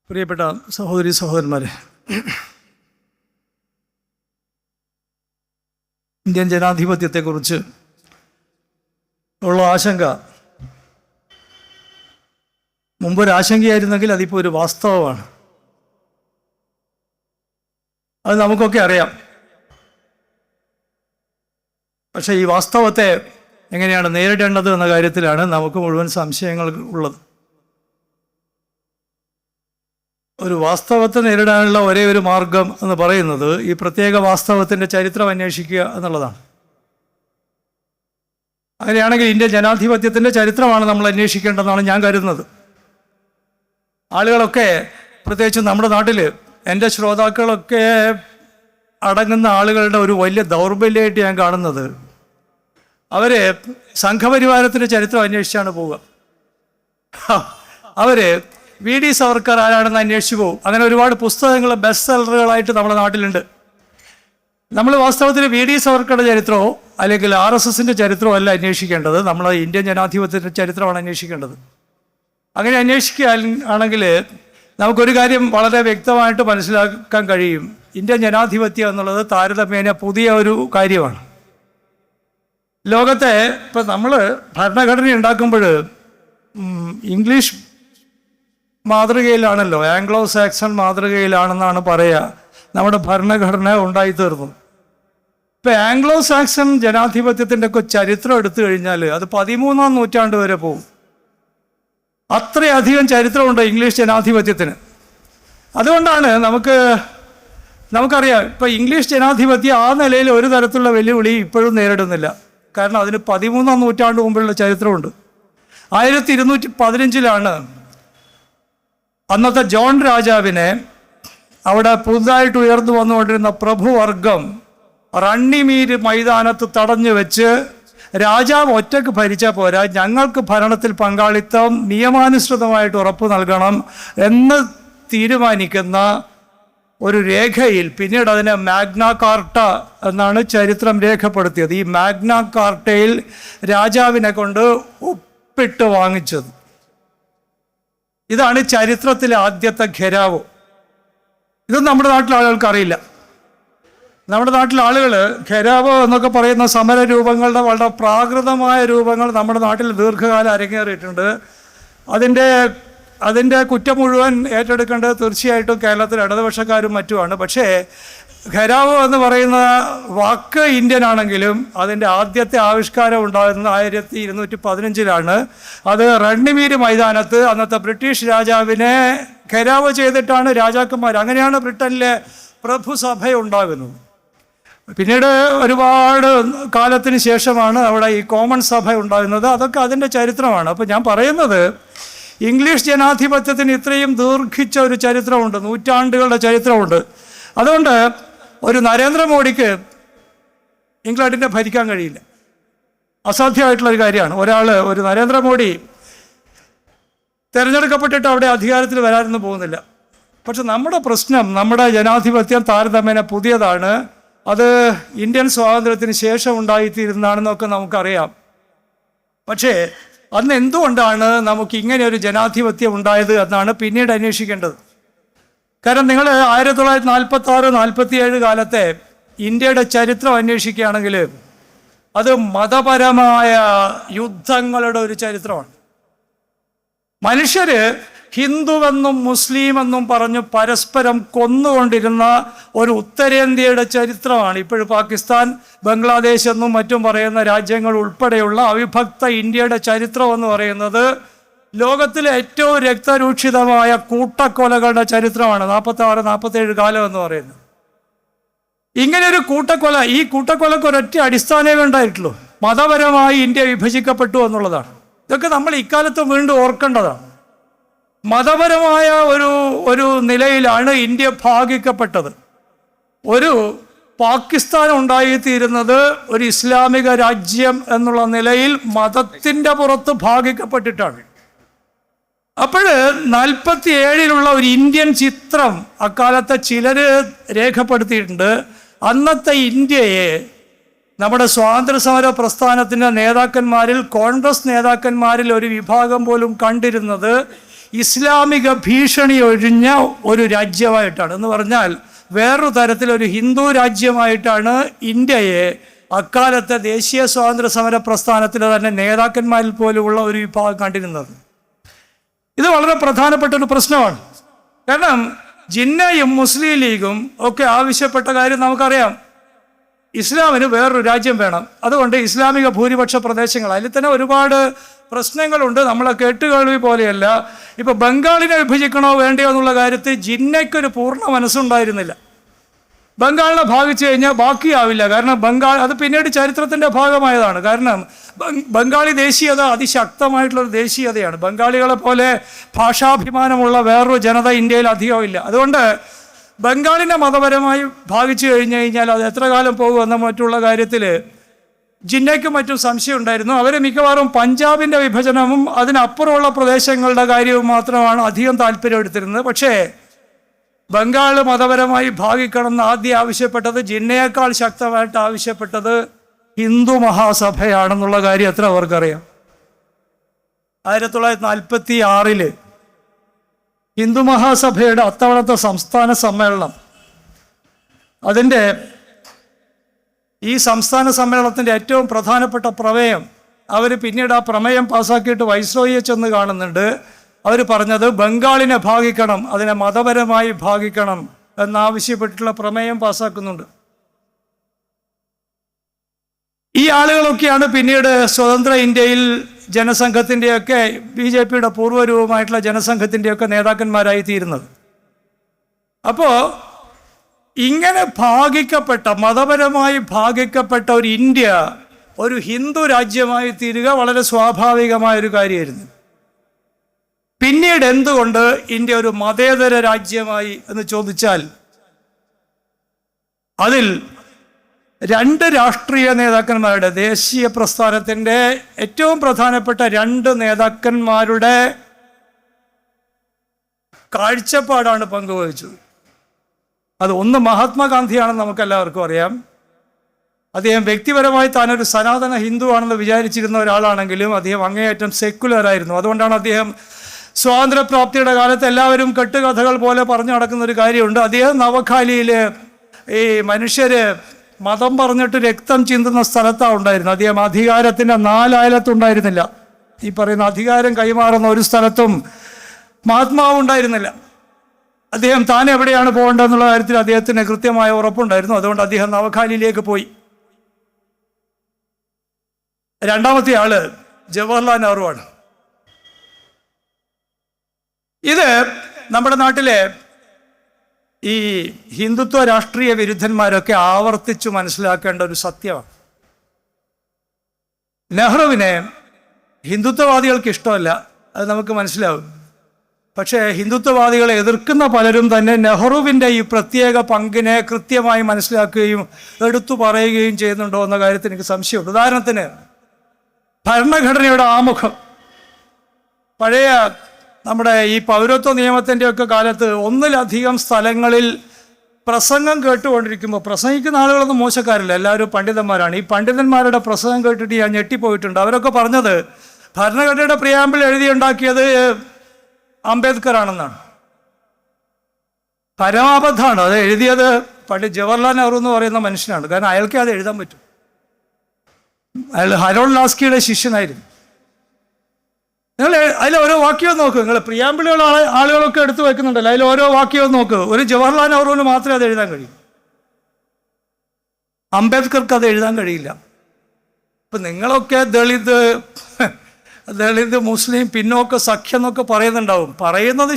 പ്രിയപ്പെട്ട സഹോദരി സഹോദരന്മാരെ, ഇന്ത്യൻ ജനാധിപത്യത്തെക്കുറിച്ച് ഉള്ള ആശങ്ക മുമ്പൊരാശങ്കയായിരുന്നെങ്കിൽ അതിപ്പോൾ ഒരു വാസ്തവമാണ്. അത് നമുക്കൊക്കെ അറിയാം. പക്ഷേ ഈ വാസ്തവത്തെ എങ്ങനെയാണ് നേരിടേണ്ടത് എന്ന കാര്യത്തിലാണ് നമുക്ക് മുഴുവൻ സംശയങ്ങൾ ഉള്ളത്. ഒരു വാസ്തവത്തെ നേരിടാനുള്ള ഒരേ ഒരു മാർഗം എന്ന് പറയുന്നത് ഈ പ്രത്യേക വാസ്തവത്തിൻ്റെ ചരിത്രം അന്വേഷിക്കുക എന്നുള്ളതാണ്. അങ്ങനെയാണെങ്കിൽ ഇന്ത്യൻ ജനാധിപത്യത്തിൻ്റെ ചരിത്രമാണ് നമ്മൾ അന്വേഷിക്കേണ്ടതെന്നാണ് ഞാൻ കരുതുന്നത്. ആളുകളൊക്കെ, പ്രത്യേകിച്ച് നമ്മുടെ നാട്ടിൽ എൻ്റെ ശ്രോതാക്കളൊക്കെ അടങ്ങുന്ന ആളുകളുടെ ഒരു വലിയ ദൗർബല്യമായിട്ട് ഞാൻ കാണുന്നത്, അവർ സംഘപരിവാരത്തിൻ്റെ ചരിത്രം അന്വേഷിച്ചാണ് പോവുക. അവർ VD സവർക്കർ ആരാണെന്ന് അന്വേഷിച്ചു പോകും. അങ്ങനെ ഒരുപാട് പുസ്തകങ്ങൾ ബെസ്റ്റ് സെല്ലറുകളായിട്ട് നമ്മുടെ നാട്ടിലുണ്ട്. നമ്മൾ വാസ്തവത്തിൽ VD സവർക്കറുടെ ചരിത്രമോ അല്ലെങ്കിൽ RSSൻ്റെ ചരിത്രമോ അല്ല അന്വേഷിക്കേണ്ടത്, നമ്മൾ ഇന്ത്യൻ ജനാധിപത്യത്തിൻ്റെ ചരിത്രമാണ് അന്വേഷിക്കേണ്ടത്. അങ്ങനെ അന്വേഷിക്കുകയാണെങ്കിൽ നമുക്കൊരു കാര്യം വളരെ വ്യക്തമായിട്ട് മനസ്സിലാക്കാൻ കഴിയും. ഇന്ത്യൻ ജനാധിപത്യം എന്നുള്ളത് താരതമ്യേന പുതിയ ഒരു കാര്യമാണ്. ലോകത്തെ ഇപ്പം നമ്മൾ ഭരണഘടന ഉണ്ടാക്കുമ്പോൾ ഇംഗ്ലീഷ് മാതൃകയിലാണല്ലോ, ആംഗ്ലോ സാക്സൺ മാതൃകയിലാണെന്നാണ് പറയുക നമ്മുടെ ഭരണഘടന ഉണ്ടായിത്തീർന്നു. ഇപ്പം ആംഗ്ലോ സാക്സൺ ജനാധിപത്യത്തിൻ്റെ ഒക്കെ ചരിത്രം എടുത്തു കഴിഞ്ഞാൽ അത് 13-ാം നൂറ്റാണ്ട് വരെ പോകും. അത്രയധികം ചരിത്രമുണ്ട് ഇംഗ്ലീഷ് ജനാധിപത്യത്തിന്. അതുകൊണ്ടാണ് നമുക്കറിയാം, ഇപ്പം ഇംഗ്ലീഷ് ജനാധിപത്യം ആ നിലയിൽ ഒരു തരത്തിലുള്ള വെല്ലുവിളി ഇപ്പോഴും നേരിടുന്നില്ല. കാരണം അതിന് 13-ാം നൂറ്റാണ്ട് മുമ്പുള്ള ചരിത്രമുണ്ട്. 1215 അന്നത്തെ ജോൺ രാജാവിനെ അവിടെ പുതുതായിട്ട് ഉയർന്നു വന്നുകൊണ്ടിരുന്ന പ്രഭുവർഗം റണ്ണിമീര് മൈതാനത്ത് തടഞ്ഞു വെച്ച്, രാജാവ് ഒറ്റയ്ക്ക് ഭരിച്ചാൽ പോരാ, ഞങ്ങൾക്ക് ഭരണത്തിൽ പങ്കാളിത്തം നിയമാനുസൃതമായിട്ട് ഉറപ്പ് നൽകണം എന്ന് തീരുമാനിക്കുന്ന ഒരു രേഖയിൽ, പിന്നീട് അതിനെ മാഗ്ന കാർട്ട എന്നാണ് ചരിത്രം രേഖപ്പെടുത്തിയത്. ഈ മാഗ്ന കാർട്ടയിൽ രാജാവിനെ കൊണ്ട് ഒപ്പിട്ട് വാങ്ങിച്ചത്. ഇതാണ് ചരിത്രത്തിലെ ആദ്യത്തെ ഘെരാവോ. ഇതൊന്നും നമ്മുടെ നാട്ടിലെ ആളുകൾക്ക് അറിയില്ല. നമ്മുടെ നാട്ടിലെ ആളുകൾ ഘെരാവോ എന്നൊക്കെ പറയുന്ന സമര രൂപങ്ങളുടെ വളരെ പ്രാകൃതമായ രൂപങ്ങൾ നമ്മുടെ നാട്ടിൽ ദീർഘകാലം അരങ്ങേറിയിട്ടുണ്ട്. അതിൻ്റെ കുറ്റം മുഴുവൻ ഏറ്റെടുക്കേണ്ടത് തീർച്ചയായിട്ടും കേരളത്തിലെ ഇടതുപക്ഷക്കാരും മറ്റുമാണ്. പക്ഷേ ഘെരാവോ എന്ന് പറയുന്ന വാക്ക് ഇന്ത്യൻ ആണെങ്കിലും അതിൻ്റെ ആദ്യത്തെ ആവിഷ്കാരം ഉണ്ടാകുന്നത് 1215 അത് റണ്ണിമീര് മൈതാനത്ത് അന്നത്തെ ബ്രിട്ടീഷ് രാജാവിനെ ഘെരാവോ ചെയ്തിട്ടാണ് രാജാക്കന്മാർ, അങ്ങനെയാണ് ബ്രിട്ടനിലെ പ്രഭുസഭ ഉണ്ടാകുന്നത്. പിന്നീട് ഒരുപാട് കാലത്തിന് ശേഷമാണ് അവിടെ ഈ കോമൺ സഭ ഉണ്ടാകുന്നത്. അതൊക്കെ അതിൻ്റെ ചരിത്രമാണ്. അപ്പോൾ ഞാൻ പറയുന്നത്, ഇംഗ്ലീഷ് ജനാധിപത്യത്തിന് ഇത്രയും ദീർഘിച്ച ഒരു ചരിത്രമുണ്ട്, നൂറ്റാണ്ടുകളുടെ ചരിത്രമുണ്ട്. അതുകൊണ്ട് ഒരു നരേന്ദ്രമോദിക്ക് ഇംഗ്ലണ്ടിനെ ഭരിക്കാൻ കഴിയില്ല, അസാധ്യമായിട്ടുള്ളൊരു കാര്യമാണ്. ഒരു നരേന്ദ്രമോദി തിരഞ്ഞെടുക്കപ്പെട്ടിട്ട് അവിടെ അധികാരത്തിൽ വരാനൊന്നും പോകുന്നില്ല. പക്ഷെ നമ്മുടെ പ്രശ്നം, നമ്മുടെ ജനാധിപത്യം താരതമ്യേന പുതിയതാണ്. അത് ഇന്ത്യൻ സ്വാതന്ത്ര്യത്തിന് ശേഷം ഉണ്ടായിത്തീരുന്നതാണെന്നൊക്കെ നമുക്കറിയാം. പക്ഷേ അന്ന് എന്തുകൊണ്ടാണ് നമുക്ക് ഇങ്ങനെ ഒരു ജനാധിപത്യം ഉണ്ടായത് എന്നാണ് പിന്നീട് അന്വേഷിക്കേണ്ടത്. കാരണം നിങ്ങൾ 1946-47 കാലത്തെ ഇന്ത്യയുടെ ചരിത്രം അന്വേഷിക്കുകയാണെങ്കിൽ അത് മതപരമായ യുദ്ധങ്ങളുടെ ഒരു ചരിത്രമാണ്. മനുഷ്യർ ഹിന്ദുവെന്നും മുസ്ലിമെന്നും പറഞ്ഞു പരസ്പരം കൊന്നുകൊണ്ടിരുന്ന ഒരു ഉത്തരേന്ത്യയുടെ ചരിത്രമാണ്. ഇപ്പോഴും പാകിസ്ഥാൻ, ബംഗ്ലാദേശ് എന്നും മറ്റും പറയുന്ന രാജ്യങ്ങൾ ഉൾപ്പെടെയുള്ള അവിഭക്ത ഇന്ത്യയുടെ ചരിത്രം എന്ന് പറയുന്നത് ലോകത്തിലെ ഏറ്റവും രക്തരൂക്ഷിതമായ കൂട്ടക്കൊലകളുടെ ചരിത്രമാണ്. 46-47 കാലം എന്ന് പറയുന്നത്. ഇങ്ങനെയൊരു കൂട്ടക്കൊല, ഈ കൂട്ടക്കൊലക്ക് ഒരൊറ്റ അടിസ്ഥാനമേ ഉണ്ടായിട്ടുള്ളൂ, മതപരമായി ഇന്ത്യ വിഭജിക്കപ്പെട്ടു എന്നുള്ളതാണ്. ഇതൊക്കെ നമ്മൾ ഇക്കാലത്ത് വീണ്ടും ഓർക്കേണ്ടതാണ്. മതപരമായ ഒരു നിലയിലാണ് ഇന്ത്യ ഭാഗിക്കപ്പെട്ടത്. ഒരു പാകിസ്ഥാൻ ഉണ്ടായിത്തീരുന്നത് ഒരു ഇസ്ലാമിക രാജ്യം എന്നുള്ള നിലയിൽ മതത്തിൻ്റെ പുറത്ത് ഭാഗിക്കപ്പെട്ടിട്ടാണ്. അപ്പോൾ 47 ഒരു ഇന്ത്യൻ ചിത്രം അക്കാലത്തെ ചിലർ രേഖപ്പെടുത്തിയിട്ടുണ്ട്. അന്നത്തെ ഇന്ത്യയെ നമ്മുടെ സ്വാതന്ത്ര്യ സമര പ്രസ്ഥാനത്തിൻ്റെ നേതാക്കന്മാരിൽ, കോൺഗ്രസ് നേതാക്കന്മാരിൽ ഒരു വിഭാഗം പോലും കണ്ടിരുന്നത് ഇസ്ലാമിക ഭീഷണി ഒഴിഞ്ഞ ഒരു രാജ്യമായിട്ടാണ്. എന്ന് പറഞ്ഞാൽ വേറൊരു തരത്തിലൊരു ഹിന്ദു രാജ്യമായിട്ടാണ് ഇന്ത്യയെ അക്കാലത്തെ ദേശീയ സ്വാതന്ത്ര്യ സമര പ്രസ്ഥാനത്തിലെ തന്നെ നേതാക്കന്മാരിൽ പോലുമുള്ള ഒരു വിഭാഗം കണ്ടിരുന്നത്. ഇത് വളരെ പ്രധാനപ്പെട്ട ഒരു പ്രശ്നമാണ്. കാരണം ജിന്നയും മുസ്ലിം ലീഗും ഒക്കെ ആവശ്യപ്പെട്ട കാര്യം നമുക്കറിയാം. ഇസ്ലാമിന് വേറൊരു രാജ്യം വേണം. അതുകൊണ്ട് ഇസ്ലാമിക ഭൂരിപക്ഷ പ്രദേശങ്ങൾ, അതിൽ തന്നെ ഒരുപാട് പ്രശ്നങ്ങളുണ്ട്. നമ്മളെ കേട്ടുകേൾവി പോലെയല്ല. ഇപ്പോൾ ബംഗാളിനെ വിഭജിക്കണോ വേണ്ടയോ എന്നുള്ള കാര്യത്തിൽ ജിന്നയ്ക്കൊരു പൂർണ്ണ മനസ്സുണ്ടായിരുന്നില്ല. ബംഗാളിനെ ഭാഗിച്ചു കഴിഞ്ഞാൽ ബാക്കിയാവില്ല. കാരണം ബംഗാൾ അത് പിന്നീട് ചരിത്രത്തിൻ്റെ ഭാഗമായതാണ്. കാരണം ബംഗാളി ദേശീയത അതിശക്തമായിട്ടുള്ളൊരു ദേശീയതയാണ്. ബംഗാളികളെ പോലെ ഭാഷാഭിമാനമുള്ള വേറൊരു ജനത ഇന്ത്യയിൽ അധികമില്ല. അതുകൊണ്ട് ബംഗാളിനെ മതപരമായി ഭാഗിച്ചു കഴിഞ്ഞു കഴിഞ്ഞാൽ അത് എത്ര കാലം പോകുമെന്ന മറ്റുള്ള കാര്യത്തിൽ ജിന്നയ്ക്കും മറ്റും സംശയം ഉണ്ടായിരുന്നു. അവർ മിക്കവാറും പഞ്ചാബിൻ്റെ വിഭജനവും അതിനപ്പുറമുള്ള പ്രദേശങ്ങളുടെ കാര്യവും മാത്രമാണ് അധികം താല്പര്യം എടുത്തിരുന്നത്. പക്ഷേ ബംഗാൾ മതപരമായി ഭാഗിക്കണം എന്ന് ആദ്യം ആവശ്യപ്പെട്ടത്, ജിന്നയേക്കാൾ ശക്തമായിട്ട് ആവശ്യപ്പെട്ടത് ഹിന്ദു മഹാസഭയാണെന്നുള്ള കാര്യം എത്ര അവർക്കറിയാം? 1946 ഹിന്ദു മഹാസഭയുടെ അത്തവണത്തെ സംസ്ഥാന സമ്മേളനം, അതിൻ്റെ ഈ സംസ്ഥാന സമ്മേളനത്തിൻ്റെ ഏറ്റവും പ്രധാനപ്പെട്ട പ്രമേയം, അവർ പിന്നീട് ആ പ്രമേയം പാസ്സാക്കിയിട്ട് വൈസ്രോയിയെ ചെന്ന് കാണുന്നുണ്ട്. അവർ പറഞ്ഞത് ബംഗാളിനെ ഭാഗിക്കണം, അതിനെ മതപരമായി ഭാഗിക്കണം എന്നാവശ്യപ്പെട്ടിട്ടുള്ള പ്രമേയം പാസ്സാക്കുന്നുണ്ട്. ഈ ആളുകളൊക്കെയാണ് പിന്നീട് സ്വതന്ത്ര ഇന്ത്യയിൽ ജനസംഘത്തിൻ്റെയൊക്കെ BJPയുടെ പൂർവ്വരൂപമായിട്ടുള്ള ജനസംഘത്തിൻ്റെയൊക്കെ നേതാക്കന്മാരായി തീരുന്നത്. അപ്പോൾ ഇങ്ങനെ ഭാഗിക്കപ്പെട്ട, മതപരമായി ഭാഗിക്കപ്പെട്ട ഒരു ഇന്ത്യ ഒരു ഹിന്ദു രാജ്യമായി തീരുക വളരെ സ്വാഭാവികമായൊരു കാര്യമായിരുന്നു. പിന്നീട് എന്തുകൊണ്ട് ഇന്ത്യ ഒരു മതേതര രാജ്യമായി എന്ന് ചോദിച്ചാൽ അതിൽ രണ്ട് രാഷ്ട്രീയ നേതാക്കന്മാരുടെ, ദേശീയ പ്രസ്ഥാനത്തിൻ്റെ ഏറ്റവും പ്രധാനപ്പെട്ട രണ്ട് നേതാക്കന്മാരുടെ കാഴ്ചപ്പാടാണ് പങ്കുവഹിച്ചത്. അത് ഒന്ന് മഹാത്മാഗാന്ധിയാണെന്ന് നമുക്കെല്ലാവർക്കും അറിയാം. അദ്ദേഹം വ്യക്തിപരമായി താനൊരു സനാതന ഹിന്ദു ആണെന്ന് വിചാരിച്ചിരുന്ന ഒരാളാണെങ്കിലും അദ്ദേഹം അങ്ങേയറ്റം സെക്കുലറായിരുന്നു. അതുകൊണ്ടാണ് അദ്ദേഹം സ്വാതന്ത്ര്യപ്രാപ്തിയുടെ കാലത്ത് എല്ലാവരും കെട്ടുകഥകൾ പോലെ പറഞ്ഞു നടക്കുന്ന ഒരു കാര്യമുണ്ട്. അദ്ദേഹം നവഖാലിയിൽ ഈ മനുഷ്യർ മതം പറഞ്ഞിട്ട് രക്തം ചിന്തുന്ന സ്ഥലത്താണ് ഉണ്ടായിരുന്നത്. അദ്ദേഹം അധികാരത്തിൻ്റെ 4 അയലത്തുണ്ടായിരുന്നില്ല. ഈ പറയുന്ന അധികാരം കൈമാറുന്ന ഒരു സ്ഥലത്തും മഹാത്മാവ് ഉണ്ടായിരുന്നില്ല. അദ്ദേഹം താൻ എവിടെയാണ് പോകേണ്ടതെന്നുള്ള കാര്യത്തിൽ അദ്ദേഹത്തിന് കൃത്യമായ ഉറപ്പുണ്ടായിരുന്നു. അതുകൊണ്ട് അദ്ദേഹം നവഖാലിയിലേക്ക് പോയി. രണ്ടാമത്തെ ആള് ജവഹർലാൽ നെഹ്റു ആണ്. ഇത് നമ്മുടെ നാട്ടിലെ ഈ ഹിന്ദുത്വ രാഷ്ട്രീയ വിരുദ്ധന്മാരൊക്കെ ആവർത്തിച്ചു മനസ്സിലാക്കേണ്ട ഒരു സത്യമാണ്. നെഹ്റുവിനെ ഹിന്ദുത്വവാദികൾക്ക് ഇഷ്ടമല്ല, അത് നമുക്ക് മനസ്സിലാവും. പക്ഷേ ഹിന്ദുത്വവാദികളെ എതിർക്കുന്ന പലരും തന്നെ നെഹ്റുവിൻ്റെ ഈ പ്രത്യേക പങ്കിനെ കൃത്യമായി മനസ്സിലാക്കുകയും എടുത്തു പറയുകയും ചെയ്യുന്നുണ്ടോ എന്ന കാര്യത്തിൽ എനിക്ക് സംശയമുണ്ട്. ഉദാഹരണത്തിന് ഭരണഘടനയുടെ ആമുഖം, പഴയ നമ്മുടെ ഈ പൗരത്വ നിയമത്തിൻ്റെയൊക്കെ കാലത്ത് ഒന്നിലധികം സ്ഥലങ്ങളിൽ പ്രസംഗം കേട്ടുകൊണ്ടിരിക്കുമ്പോൾ, പ്രസംഗിക്കുന്ന ആളുകളൊന്നും മോശക്കാരല്ല, എല്ലാവരും പണ്ഡിതന്മാരാണ്. ഈ പണ്ഡിതന്മാരുടെ പ്രസംഗം കേട്ടിട്ട് ഞാൻ ഞെട്ടിപ്പോയിട്ടുണ്ട്. അവരൊക്കെ പറഞ്ഞത് ഭരണഘടനയുടെ പ്രിയാമ്പിൾ എഴുതിയുണ്ടാക്കിയത് അംബേദ്കർ ആണെന്നാണ്. പരമാബദ്ധമാണ്. അത് എഴുതിയത് ജവഹർലാൽ നെഹ്റു എന്ന് പറയുന്ന മനുഷ്യനാണ്. കാരണം അയാൾക്ക് അത് എഴുതാൻ പറ്റും. അയാൾ ഹരോൾഡ് ലാസ്കിയുടെ ശിഷ്യനായിരുന്നു. നിങ്ങൾ അതിൽ ഓരോ വാക്യവും നോക്ക്. നിങ്ങൾ പ്രിയാമ്പിളുകൾ ആളുകളൊക്കെ എടുത്തു വെക്കുന്നുണ്ടല്ലോ, അതിൽ ഓരോ വാക്യവും നോക്ക്. ഒരു ജവഹർലാൽ നെഹ്റുവിന് മാത്രമേ അത് എഴുതാൻ കഴിയൂ. അംബേദ്കർക്ക് അത് എഴുതാൻ കഴിയില്ല. ഇപ്പം നിങ്ങളൊക്കെ ദളിത് മുസ്ലിം പിന്നോക്ക സഖ്യം എന്നൊക്കെ പറയുന്നുണ്ടാവും. പറയുന്നത്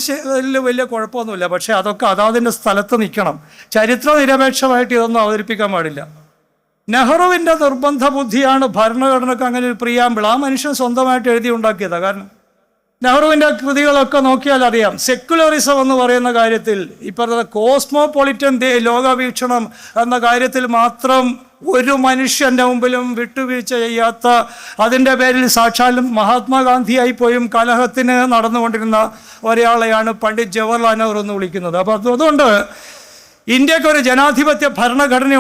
വലിയ കുഴപ്പമൊന്നുമില്ല. പക്ഷേ അതൊക്കെ അതാതിൻ്റെ സ്ഥലത്ത് നിൽക്കണം. ചരിത്ര നിരപേക്ഷമായിട്ട് ഇതൊന്നും അവതരിപ്പിക്കാൻ പാടില്ല. നെഹ്റുവിൻ്റെ നിർബന്ധ ബുദ്ധിയാണ് ഭരണഘടനയ്ക്ക് അങ്ങനെ ഒരു പ്രിയാമ്പിൾ. ആ മനുഷ്യൻ സ്വന്തമായിട്ട് എഴുതി ഉണ്ടാക്കിയതാണ്. കാരണം നെഹ്റുവിൻ്റെ കൃതികളൊക്കെ നോക്കിയാൽ അറിയാം, സെക്യുലറിസം എന്ന് പറയുന്ന കാര്യത്തിൽ, ഈ പറഞ്ഞ കോസ്മോപൊളിറ്റൻ ലോകവീക്ഷണം എന്ന കാര്യത്തിൽ മാത്രം ഒരു മനുഷ്യൻ്റെ മുമ്പിലും വിട്ടുവീഴ്ച ചെയ്യാത്ത, അതിൻ്റെ പേരിൽ സാക്ഷാലും മഹാത്മാഗാന്ധിയായി പോയും കലഹത്തിന് നടന്നുകൊണ്ടിരുന്ന ഒരാളെയാണ് പണ്ഡിറ്റ് ജവഹർലാൽ നെഹ്റു എന്ന് വിളിക്കുന്നത്. അപ്പോൾ അതുകൊണ്ട് ഇന്ത്യക്കൊരു ജനാധിപത്യ ഭരണഘടന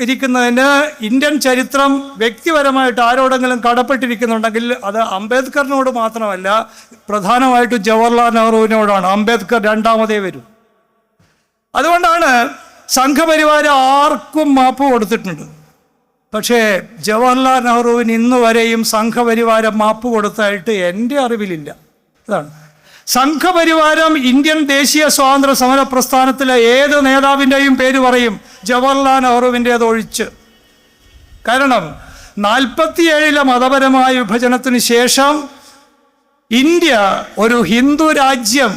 ഇരിക്കുന്നതിന് ഇന്ത്യൻ ചരിത്രം വ്യക്തിപരമായിട്ട് ആരോടെങ്കിലും കടപ്പെട്ടിരിക്കുന്നുണ്ടെങ്കിൽ അത് അംബേദ്കറിനോട് മാത്രമല്ല, പ്രധാനമായിട്ടും ജവഹർലാൽ നെഹ്റുവിനോടാണ്. അംബേദ്കർ രണ്ടാമതേ വരും. അതുകൊണ്ടാണ് സംഘപരിവാരം ആർക്കും മാപ്പ് കൊടുത്തിട്ടുണ്ട്. പക്ഷേ ജവഹർലാൽ നെഹ്റുവിന് ഇന്ന് വരെയും സംഘപരിവാരം മാപ്പ് കൊടുത്തായിട്ട് എൻ്റെ അറിവിലില്ല. അതാണ് സംഘപരിവാരം ഇന്ത്യൻ ദേശീയ സ്വാതന്ത്ര്യ സമര പ്രസ്ഥാനത്തിലെ ഏത് നേതാവിൻ്റെയും പേര് പറയും, ജവഹർലാൽ നെഹ്റുവിൻ്റേതൊഴിച്ച്. കാരണം 47 മതപരമായ വിഭജനത്തിന് ശേഷം ഇന്ത്യ ഒരു ഹിന്ദു രാജ്യം,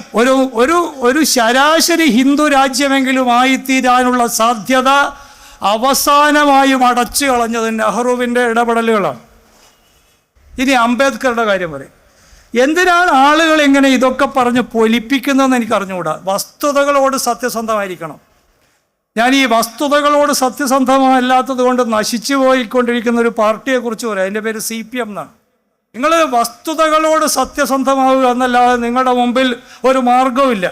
ഒരു ശരാശരി ഹിന്ദു രാജ്യമെങ്കിലും ആയിത്തീരാനുള്ള സാധ്യത അവസാനമായും അടച്ചു കളഞ്ഞത് നെഹ്റുവിൻ്റെ ഇടപെടലുകളാണ്. ഇനി അംബേദ്കറുടെ കാര്യം പറയും. എന്തിനാണ് ആളുകൾ ഇങ്ങനെ ഇതൊക്കെ പറഞ്ഞ് പൊലിപ്പിക്കുന്നതെന്ന് എനിക്ക് അറിഞ്ഞുകൂടാ. വസ്തുതകളോട് സത്യസന്ധമായിരിക്കണം. ഞാൻ ഈ വസ്തുതകളോട് സത്യസന്ധമല്ലാത്തത് കൊണ്ട് നശിച്ചു പോയിക്കൊണ്ടിരിക്കുന്ന ഒരു പാർട്ടിയെക്കുറിച്ച് പറയാം. അതിൻ്റെ പേര് CPM എന്നാണ്. നിങ്ങൾ വസ്തുതകളോട് സത്യസന്ധമാവുക എന്നല്ലാതെ നിങ്ങളുടെ മുമ്പിൽ ഒരു മാർഗവുമില്ല.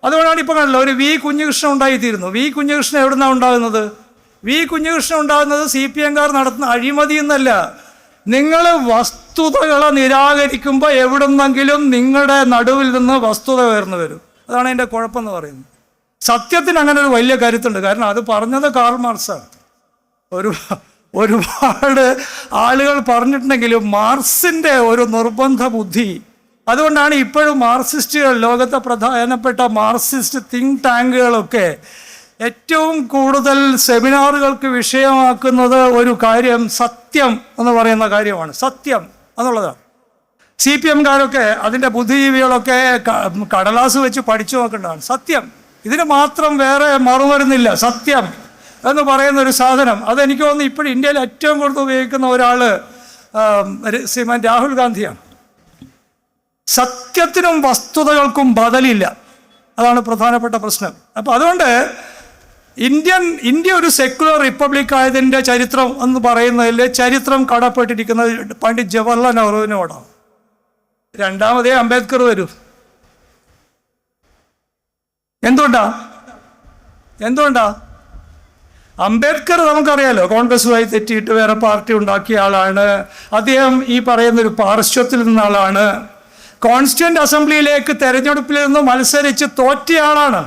അതുകൊണ്ടാണ് ഇപ്പോൾ കണ്ടല്ലോ ഒരു കുഞ്ഞികൃഷ്ണൻ ഉണ്ടായിത്തീരുന്നു. കുഞ്ഞികൃഷ്ണൻ എവിടുന്നാണ് ഉണ്ടാകുന്നത്? കുഞ്ഞികൃഷ്ണൻ ഉണ്ടാകുന്നത് CPM-കാർ നടത്തുന്ന അഴിമതി എന്നല്ല. നിങ്ങൾ വസ്തുതകളെ നിരാകരിക്കുമ്പോൾ എവിടുന്നെങ്കിലും നിങ്ങളുടെ നടുവിൽ നിന്ന് വസ്തുത ഉയർന്നു വരും. അതാണ് അതിൻ്റെ കുഴപ്പമെന്ന് പറയുന്നത്. സത്യത്തിന് അങ്ങനെ ഒരു വലിയ കരുത്തുണ്ട്. കാരണം അത് പറഞ്ഞത് കാൾ മാർക്സാണ്. ഒരുപാട് ആളുകൾ പറഞ്ഞിട്ടുണ്ടെങ്കിലും മാർക്സിൻ്റെ ഒരു നിർബന്ധ ബുദ്ധി. അതുകൊണ്ടാണ് ഇപ്പോഴും മാർക്സിസ്റ്റുകൾ, ലോകത്തെ പ്രധാനപ്പെട്ട മാർക്സിസ്റ്റ് തിങ്ക് ടാങ്കുകളൊക്കെ ഏറ്റവും കൂടുതൽ സെമിനാറുകൾക്ക് വിഷയമാക്കുന്നത് ഒരു കാര്യം സത്യം എന്ന് പറയുന്ന കാര്യമാണ്. സത്യം എന്നുള്ളതാണ്. CPM-കാരൊക്കെ അതിൻ്റെ ബുദ്ധിജീവികളൊക്കെ കടലാസ് വെച്ച് പഠിച്ചു നോക്കേണ്ടതാണ്. സത്യം, ഇതിന് മാത്രം വേറെ മറുമരുന്നില്ല. സത്യം എന്ന് പറയുന്ന ഒരു സാധനം, അതെനിക്ക് തോന്നുന്നു ഇപ്പോഴും ഇന്ത്യയിൽ ഏറ്റവും കൂടുതൽ ഉപയോഗിക്കുന്ന ഒരാൾ ശ്രീമാൻ രാഹുൽ ഗാന്ധിയാണ്. സത്യത്തിനും വസ്തുതകൾക്കും ബദലില്ല. അതാണ് പ്രധാനപ്പെട്ട പ്രശ്നം. അപ്പോൾ അതുകൊണ്ട് ഇന്ത്യ ഒരു സെക്യുലർ റിപ്പബ്ലിക് ആയതിൻ്റെ ചരിത്രം എന്ന് പറയുന്നതിൽ ചരിത്രം കടപ്പെട്ടിരിക്കുന്നത് പണ്ഡിറ്റ് ജവഹർലാൽ നെഹ്റുവിനോടാണ്. രണ്ടാമതേ അംബേദ്കർ വരൂ. എന്തുകൊണ്ടാ അംബേദ്കർ നമുക്കറിയാലോ, കോൺഗ്രസുമായി തെറ്റിയിട്ട് വേറെ പാർട്ടി ഉണ്ടാക്കിയ ആളാണ്. അദ്ദേഹം ഈ പറയുന്നൊരു പാർശ്വത്തിൽ നിന്ന ആളാണ്. കോൺസ്റ്റിറ്റ്യൂന്റ് അസംബ്ലിയിലേക്ക് തെരഞ്ഞെടുപ്പിൽ നിന്ന് മത്സരിച്ച് തോറ്റിയ ആളാണ്.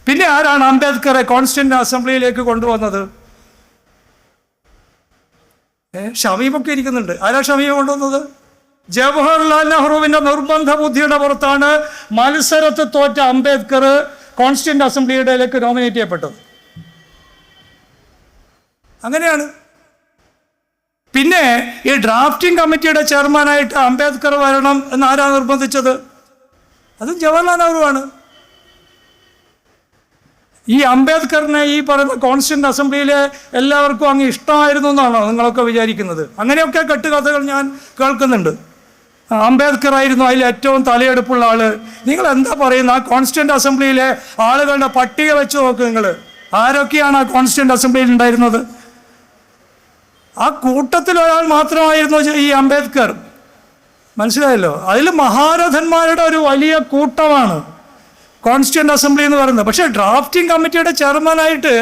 പിന്നെ ആരാണ് അംബേദ്കറെ കോൺസ്റ്റിറ്റ്യൂന്റ് അസംബ്ലിയിലേക്ക് കൊണ്ടുവന്നത്? ഷമീമൊക്കെ ഇരിക്കുന്നുണ്ട്. ആരാ ഷമീം കൊണ്ടുവന്നത്? ജവഹർലാൽ നെഹ്റുവിൻ്റെ നിർബന്ധ ബുദ്ധിയുടെ പുറത്താണ് മത്സരത്തിൽ തോറ്റ അംബേദ്കർ കോൺസ്റ്റിറ്റ്യൂന്റ് അസംബ്ലിയിലേക്ക് നോമിനേറ്റ് ചെയ്യപ്പെട്ടത്. അങ്ങനെയാണ്. പിന്നെ ഈ ഡ്രാഫ്റ്റിംഗ് കമ്മിറ്റിയുടെ ചെയർമാനായിട്ട് അംബേദ്കർ വരണം എന്ന് ആരാ നിർബന്ധിച്ചത്? അതും ജവഹർലാൽ നെഹ്റുവാണ്. ഈ അംബേദ്കറിനെ ഈ പറയുന്ന കോൺസ്റ്റിറ്റ്യൂന്റ് അസംബ്ലിയിലെ എല്ലാവർക്കും അങ്ങ് ഇഷ്ടമായിരുന്നു എന്നാണോ നിങ്ങളൊക്കെ വിചാരിക്കുന്നത്? അങ്ങനെയൊക്കെ കെട്ടുകഥകൾ ഞാൻ കേൾക്കുന്നുണ്ട്. അംബേദ്കർ ആയിരുന്നു അതിൽ ഏറ്റവും തലയെടുപ്പുള്ള ആള്. നിങ്ങൾ എന്താ പറയുന്നത്? ആ കോൺസ്റ്റിറ്റ്യൂന്റ് അസംബ്ലിയിലെ ആളുകളുടെ പട്ടിക വെച്ച് നോക്ക് നിങ്ങൾ. ആരൊക്കെയാണ് ആ കോൺസ്റ്റിറ്റ്യൂന്റ് അസംബ്ലിയിൽ ഉണ്ടായിരുന്നത്? ആ കൂട്ടത്തിൽ ഒരാൾ മാത്രമായിരുന്നു ഈ അംബേദ്കർ. മനസ്സിലായല്ലോ? അതിൽ മഹാരഥന്മാരുടെ ഒരു വലിയ കൂട്ടമാണ് കോൺസ്റ്റിറ്റ്യൂന്റ് അസംബ്ലി എന്ന് പറയുന്നത്. പക്ഷേ ഡ്രാഫ്റ്റിംഗ് കമ്മിറ്റിയുടെ ചെയർമാനായിട്ട്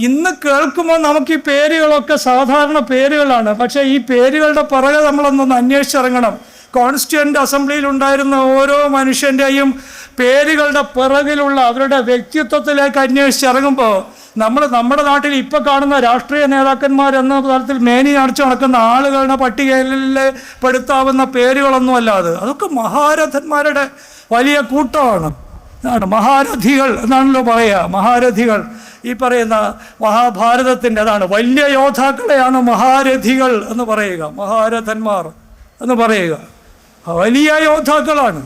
ഇന്ന് കേൾക്കുമ്പോൾ നമുക്ക് ഈ പേരുകളൊക്കെ സാധാരണ പേരുകളാണ്. പക്ഷേ ഈ പേരുകളുടെ പുറകെ നമ്മളൊന്നൊന്ന് അന്വേഷിച്ചിറങ്ങണം. കോൺസ്റ്റിറ്റ്യൂന്റ് അസംബ്ലിയിൽ ഉണ്ടായിരുന്ന ഓരോ മനുഷ്യൻ്റെയും പേരുകളുടെ പിറകിലുള്ള അവരുടെ വ്യക്തിത്വത്തിലേക്ക് അന്വേഷിച്ചിറങ്ങുമ്പോൾ നമ്മുടെ നാട്ടിൽ ഇപ്പോൾ കാണുന്ന രാഷ്ട്രീയ നേതാക്കന്മാരെന്ന തരത്തിൽ മേനി അടച്ചു നടക്കുന്ന ആളുകളുടെ പട്ടികയിൽ പെടുത്താവുന്ന പേരുകളൊന്നുമല്ല അത്. അതൊക്കെ മഹാരഥന്മാരുടെ വലിയ കൂട്ടമാണ്. മഹാരഥികൾ എന്നാണല്ലോ പറയുക. മഹാരഥികൾ ഈ പറയുന്ന മഹാഭാരതത്തിൻ്റെ അതാണ്. വലിയ യോദ്ധാക്കളെയാണ് മഹാരഥികൾ എന്ന് പറയുക, മഹാരഥന്മാർ എന്ന് പറയുക. വലിയ യോദ്ധാക്കളാണ്.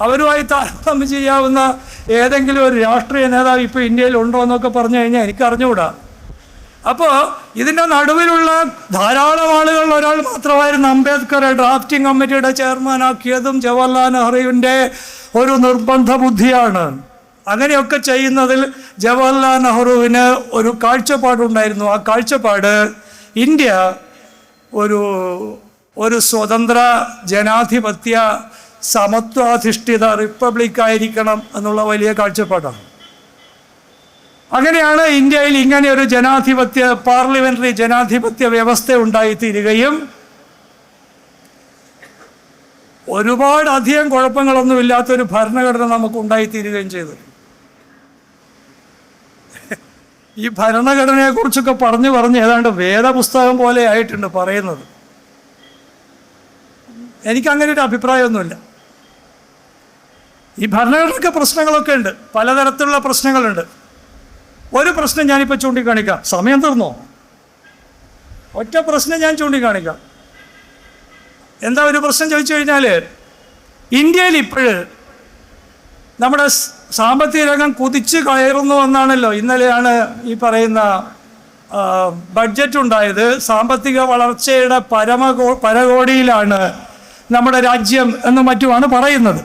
അവരുമായി താരതമ്യം ചെയ്യാവുന്ന ഏതെങ്കിലും ഒരു രാഷ്ട്രീയ നേതാവ് ഇപ്പോൾ ഇന്ത്യയിൽ ഉണ്ടോ എന്നൊക്കെ പറഞ്ഞു കഴിഞ്ഞാൽ എനിക്കറിഞ്ഞുകൂടാ. അപ്പോൾ ഇതിൻ്റെ നടുവിലുള്ള ധാരാളം ആളുകൾ ഒരാൾ മാത്രമായിരുന്നു അംബേദ്കറെ ഡ്രാഫ്റ്റിംഗ് കമ്മിറ്റിയുടെ ചെയർമാനാക്കിയതും ജവഹർലാൽ നെഹ്റുവിൻ്റെ ഒരു നിർബന്ധ ബുദ്ധിയാണ്. അങ്ങനെയൊക്കെ ചെയ്യുന്നതിൽ ജവഹർലാൽ നെഹ്റുവിന് ഒരു കാഴ്ചപ്പാടുണ്ടായിരുന്നു. ആ കാഴ്ചപ്പാട് ഇന്ത്യ ഒരു സ്വതന്ത്ര ജനാധിപത്യ സമത്വാധിഷ്ഠിത റിപ്പബ്ലിക് ആയിരിക്കണം എന്നുള്ള വലിയ കാഴ്ചപ്പാടാണ്. അങ്ങനെയാണ് ഇന്ത്യയിൽ ഇങ്ങനെ ഒരു പാർലമെന്ററി ജനാധിപത്യ വ്യവസ്ഥ ഉണ്ടായിത്തീരുകയും ഒരുപാട് അധികം കുഴപ്പങ്ങളൊന്നുമില്ലാത്തൊരു ഭരണഘടന നമുക്ക് ഉണ്ടായിത്തീരുകയും ചെയ്തു. ഈ ഭരണഘടനയെക്കുറിച്ചൊക്കെ പറഞ്ഞ് ഏതാണ്ട് വേദപുസ്തകം പോലെ ആയിട്ടുണ്ട് പറയുന്നത്. എനിക്കങ്ങനെ ഒരു അഭിപ്രായമൊന്നുമില്ല. ഈ ഭരണഘടനയ്ക്ക് പ്രശ്നങ്ങളൊക്കെ ഉണ്ട്, പലതരത്തിലുള്ള പ്രശ്നങ്ങളുണ്ട്. ഒരു പ്രശ്നം ഞാനിപ്പോൾ ചൂണ്ടിക്കാണിക്കാം. സമയം തീർന്നോ? ഒറ്റ പ്രശ്നം ഞാൻ ചൂണ്ടിക്കാണിക്കാം. എന്താ ഒരു പ്രശ്നം ചോദിച്ചു കഴിഞ്ഞാൽ, ഇന്ത്യയിൽ ഇപ്പോഴ് നമ്മുടെ സാമ്പത്തിക രംഗം കുതിച്ച് കയറുന്നു എന്നാണല്ലോ. ഇന്നലെയാണ് ഈ പറയുന്ന ബഡ്ജറ്റ് ഉണ്ടായത്. സാമ്പത്തിക വളർച്ചയുടെ പരകോടിയിലാണ് നമ്മുടെ രാജ്യം എന്ന് മറ്റുമാണ് പറയുന്നത്.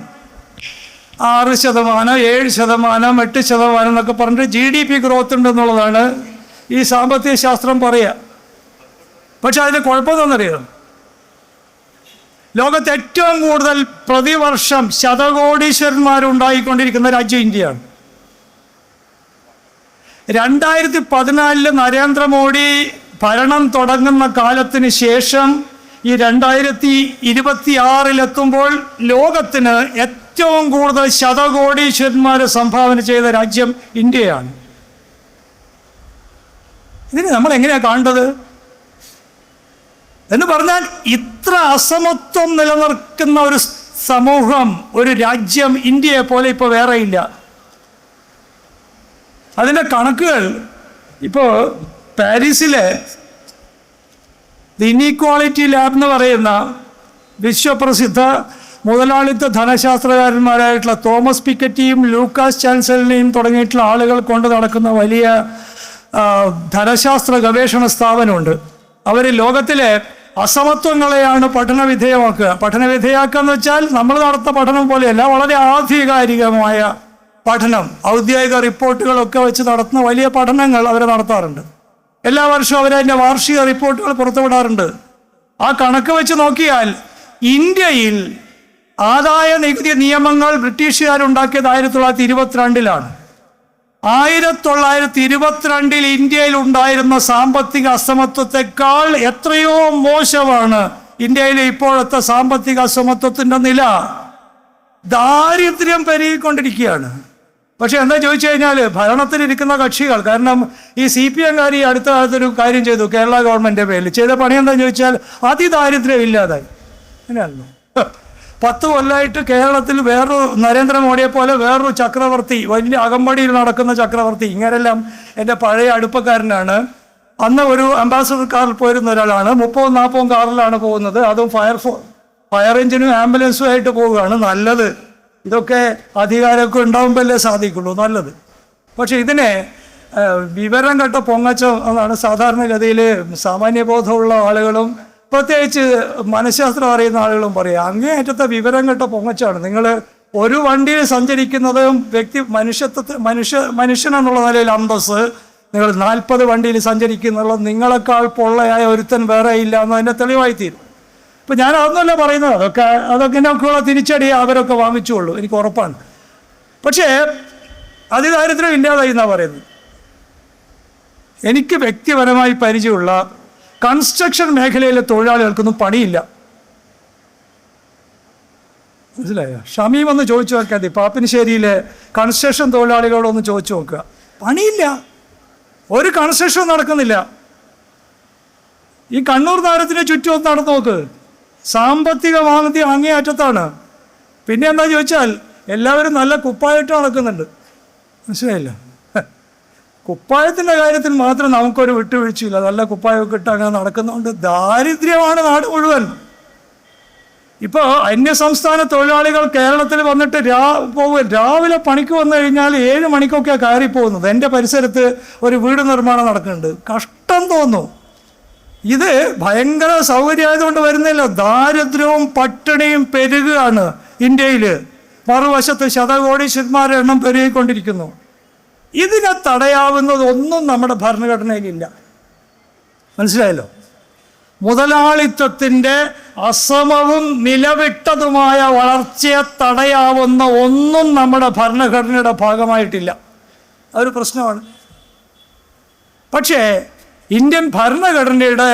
6%, 7%, 8% എന്നൊക്കെ പറഞ്ഞിട്ട് GDP ഗ്രോത്ത് ഉണ്ടെന്നുള്ളതാണ് ഈ സാമ്പത്തിക ശാസ്ത്രം പറയുക. പക്ഷെ അതിന് കുഴപ്പമെന്നറിയാം, ലോകത്ത് ഏറ്റവും കൂടുതൽ പ്രതിവർഷം ശതകോടീശ്വരന്മാരുണ്ടായിക്കൊണ്ടിരിക്കുന്ന രാജ്യം ഇന്ത്യയാണ്. 2014 നരേന്ദ്രമോദി ഭരണം തുടങ്ങുന്ന കാലത്തിന് ശേഷം ഈ 2026 ലോകത്തിന് ഏറ്റവും കൂടുതൽ ശതകോടീശ്വരന്മാരെ സംഭാവന ചെയ്ത രാജ്യം ഇന്ത്യയാണ്. ഇതിന് നമ്മൾ എങ്ങനെയാണ് കാണേണ്ടത് എന്ന് പറഞ്ഞാൽ, ഇത്ര അസമത്വം നിലനിൽക്കുന്ന ഒരു സമൂഹം, ഒരു രാജ്യം ഇന്ത്യയെ പോലെ ഇപ്പോൾ വേറെ ഇല്ല. അതിൻ്റെ കണക്കുകൾ ഇപ്പോൾ പാരീസിലെ ദി ഇനീക്വാളിറ്റി ലാബ് എന്ന് പറയുന്ന വിശ്വപ്രസിദ്ധ മുതലാളിത്ത ധനശാസ്ത്രകാരന്മാരായിട്ടുള്ള തോമസ് പിക്കറ്റിയും ലൂക്കാസ് ചാൻസലിനെയും തുടങ്ങിയിട്ടുള്ള ആളുകൾ കൊണ്ട് നടക്കുന്ന വലിയ ധനശാസ്ത്ര ഗവേഷണ സ്ഥാപനമുണ്ട്. അവർ ലോകത്തിലെ അസമത്വങ്ങളെയാണ് പഠനവിധേയമാക്കുക എന്ന് വെച്ചാൽ നമ്മൾ നടത്തുന്ന പഠനം പോലെയല്ല, വളരെ ആധികാരികമായ പഠനം, ഔദ്യോഗിക റിപ്പോർട്ടുകളൊക്കെ വെച്ച് നടത്തുന്ന വലിയ പഠനങ്ങൾ അവർ നടത്താറുണ്ട്. എല്ലാ വർഷവും അവരതിൻ്റെ വാർഷിക റിപ്പോർട്ടുകൾ പുറത്തുവിടാറുണ്ട്. ആ കണക്ക് വെച്ച് നോക്കിയാൽ ഇന്ത്യയിൽ ആദായ നികുതി നിയമങ്ങൾ ബ്രിട്ടീഷുകാരുണ്ടാക്കിയത് 1922 1922 ഇന്ത്യയിൽ ഉണ്ടായിരുന്ന സാമ്പത്തിക അസമത്വത്തെക്കാൾ എത്രയോ മോശമാണ് ഇന്ത്യയിലെ ഇപ്പോഴത്തെ സാമ്പത്തിക അസമത്വത്തിൻ്റെ നില. ദാരിദ്ര്യം പെരുകിക്കൊണ്ടിരിക്കുകയാണ്. പക്ഷെ എന്താ ചോദിച്ചു കഴിഞ്ഞാൽ, ഭരണത്തിലിരിക്കുന്ന കക്ഷികൾ, കാരണം ഈ CPM-കാർ ഈ അടുത്ത കാലത്തൊരു കാര്യം ചെയ്തു കേരള ഗവൺമെൻറ് പേരിൽ. ചെയ്ത പണി എന്താണെന്ന് ചോദിച്ചാൽ അതിദാരിദ്ര്യം ഇല്ലാതായി. അങ്ങനെയാണല്ലോ. 10 കൊല്ലമായിട്ട് കേരളത്തിൽ വേറൊരു നരേന്ദ്രമോദിയെ പോലെ വേറൊരു ചക്രവർത്തി, വലിയ അകമ്പടിയിൽ നടക്കുന്ന ചക്രവർത്തി, ഇങ്ങനെല്ലാം എൻ്റെ പഴയ അടുപ്പക്കാരനാണ്. അന്ന് ഒരു അംബാസഡർ കാറിൽ പോയിരുന്ന ഒരാളാണ്. 30-40 കാറിലാണ് പോകുന്നത്. അതും ഫയർ എഞ്ചിനും ആംബുലൻസും ആയിട്ട് പോവുകയാണ്. നല്ലത്. ഇതൊക്കെ അധികാരമൊക്കെ ഉണ്ടാകുമ്പോഴല്ലേ സാധിക്കുള്ളൂ, നല്ലത്. പക്ഷെ ഇതിനെ വിവരം കെട്ട പൊങ്ങച്ചം എന്നാണ് സാധാരണഗതിയിൽ സാമാന്യബോധമുള്ള ആളുകളും പ്രത്യേകിച്ച് മനഃശാസ്ത്രം അറിയുന്ന ആളുകളും പറയുക. അങ്ങേയറ്റത്തെ വിവരം കെട്ട പൊങ്ങച്ചാണ്. നിങ്ങൾ ഒരു വണ്ടിയിൽ സഞ്ചരിക്കുന്നതും മനുഷ്യൻ എന്നുള്ള നിലയിൽ അന്തസ്, നിങ്ങൾ 40 വണ്ടിയിൽ സഞ്ചരിക്കുന്നുള്ളത് നിങ്ങളെക്കാൾ പൊള്ളയായ ഒരുത്തൻ വേറെ ഇല്ല എന്നതിൻ്റെ തെളിവായി തീരും. ഇപ്പം ഞാൻ അതൊന്നുമല്ല പറയുന്നത്, അതൊക്കെ നോക്കുള്ള തിരിച്ചടി അവരൊക്കെ വാങ്ങിച്ചുള്ളൂ, എനിക്ക് ഉറപ്പാണ്. പക്ഷേ അതിദാരിദ്ര്യം ഇല്ലാതായി എന്നാണ് പറയുന്നത്. എനിക്ക് വ്യക്തിപരമായി പരിചയമുള്ള കൺസ്ട്രക്ഷൻ മേഖലയിലെ തൊഴിലാളികൾക്കൊന്നും പണിയില്ല. മനസ്സിലായോ? ഷമീം ഒന്ന് ചോദിച്ചു നോക്കിയാൽ മതി. പാപ്പിനിശ്ശേരിയിലെ കൺസ്ട്രക്ഷൻ തൊഴിലാളികളോടൊന്ന് ചോദിച്ചു നോക്കുക. പണിയില്ല, ഒരു കൺസ്ട്രക്ഷൻ നടക്കുന്നില്ല. ഈ കണ്ണൂർ നഗരത്തിന് ചുറ്റും ഒന്ന് നടന്നു നോക്ക്. സാമ്പത്തിക മാന്ദ്യം അങ്ങേയറ്റത്താണ്. പിന്നെ എന്താ ചോദിച്ചാൽ എല്ലാവരും നല്ല കുപ്പായിട്ട് നടക്കുന്നുണ്ട്. മനസ്സിലായില്ല? കുപ്പായത്തിൻ്റെ കാര്യത്തിൽ മാത്രം നമുക്കൊരു വിട്ടുവീഴ്ചയില്ല. നല്ല കുപ്പായമൊക്കെ ഇട്ട് അങ്ങനെ നടക്കുന്നതുകൊണ്ട് ദാരിദ്ര്യമാണ് നാട് മുഴുവൻ. ഇപ്പോൾ അന്യസംസ്ഥാന തൊഴിലാളികൾ കേരളത്തിൽ വന്നിട്ട് രാവിലെ പണിക്ക് വന്നു കഴിഞ്ഞാൽ 7 മണിക്കൊക്കെയാണ് കയറി പോകുന്നത്. എൻ്റെ പരിസരത്ത് ഒരു വീട് നിർമ്മാണം നടക്കുന്നുണ്ട്. കഷ്ടം തോന്നുന്നു. ഇത് ഭയങ്കര സൗകര്യമായതുകൊണ്ട് വരുന്നില്ല. ദാരിദ്ര്യവും പട്ടിണിയും പെരുകുകയാണ് ഇന്ത്യയിൽ. മറുവശത്ത് ശതകോടീശ്വരന്മാരുടെ എണ്ണം പെരുകിക്കൊണ്ടിരിക്കുന്നു. ഇതിനെ തടയാവുന്നതൊന്നും നമ്മുടെ ഭരണഘടനയിലില്ല. മനസ്സിലായല്ലോ? മുതലാളിത്തത്തിൻ്റെ അസമവും നിലവിട്ടതുമായ വളർച്ചയെ തടയാവുന്ന ഒന്നും നമ്മുടെ ഭരണഘടനയുടെ ഭാഗമായിട്ടില്ല. അതൊരു പ്രശ്നമാണ്. പക്ഷേ ഇന്ത്യൻ ഭരണഘടനയുടെ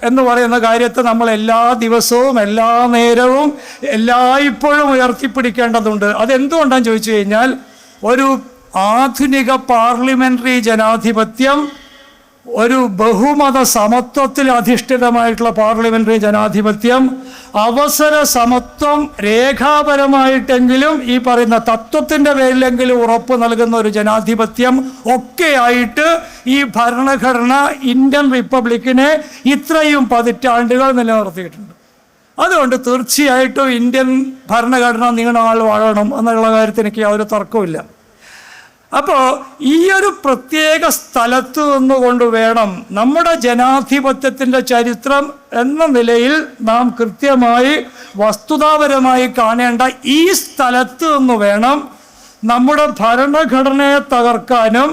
എന്ന് പറയുന്ന കാര്യത്തെ നമ്മൾ എല്ലാ ദിവസവും എല്ലാ നേരവും എല്ലായ്പ്പോഴും ഉയർത്തിപ്പിടിക്കേണ്ടതുണ്ട്. അതെന്തുകൊണ്ടാണെന്ന് ചോദിച്ചു കഴിഞ്ഞാൽ, ഒരു ആധുനിക പാർലമെൻ്ററി ജനാധിപത്യം, ഒരു ബഹുമത സമത്വത്തിൽ അധിഷ്ഠിതമായിട്ടുള്ള പാർലമെൻ്ററി ജനാധിപത്യം, അവസര സമത്വം രേഖാപരമായിട്ടെങ്കിലും ഈ പറയുന്ന തത്വത്തിൻ്റെ പേരിലെങ്കിലും ഉറപ്പ് നൽകുന്ന ഒരു ജനാധിപത്യം ഒക്കെയായിട്ട് ഈ ഭരണഘടന ഇന്ത്യൻ റിപ്പബ്ലിക്കിനെ ഇത്രയും പതിറ്റാണ്ടുകൾ നിലനിർത്തിയിട്ടുണ്ട്. അതുകൊണ്ട് തീർച്ചയായിട്ടും ഇന്ത്യൻ ഭരണഘടന നീണാൾ വാഴണം എന്നുള്ള കാര്യത്തിൽ എനിക്ക് യാതൊരു തർക്കമില്ല. അപ്പോൾ ഈ ഒരു പ്രത്യേക സ്ഥലത്ത് നിന്നുകൊണ്ട് വേണം നമ്മുടെ ജനാധിപത്യത്തിൻ്റെ ചരിത്രം എന്ന നിലയിൽ നാം കൃത്യമായി വസ്തുതാപരമായി കാണേണ്ട ഈ സ്ഥലത്ത് നിന്ന് വേണം നമ്മുടെ ഭരണഘടനയെ തകർക്കാനും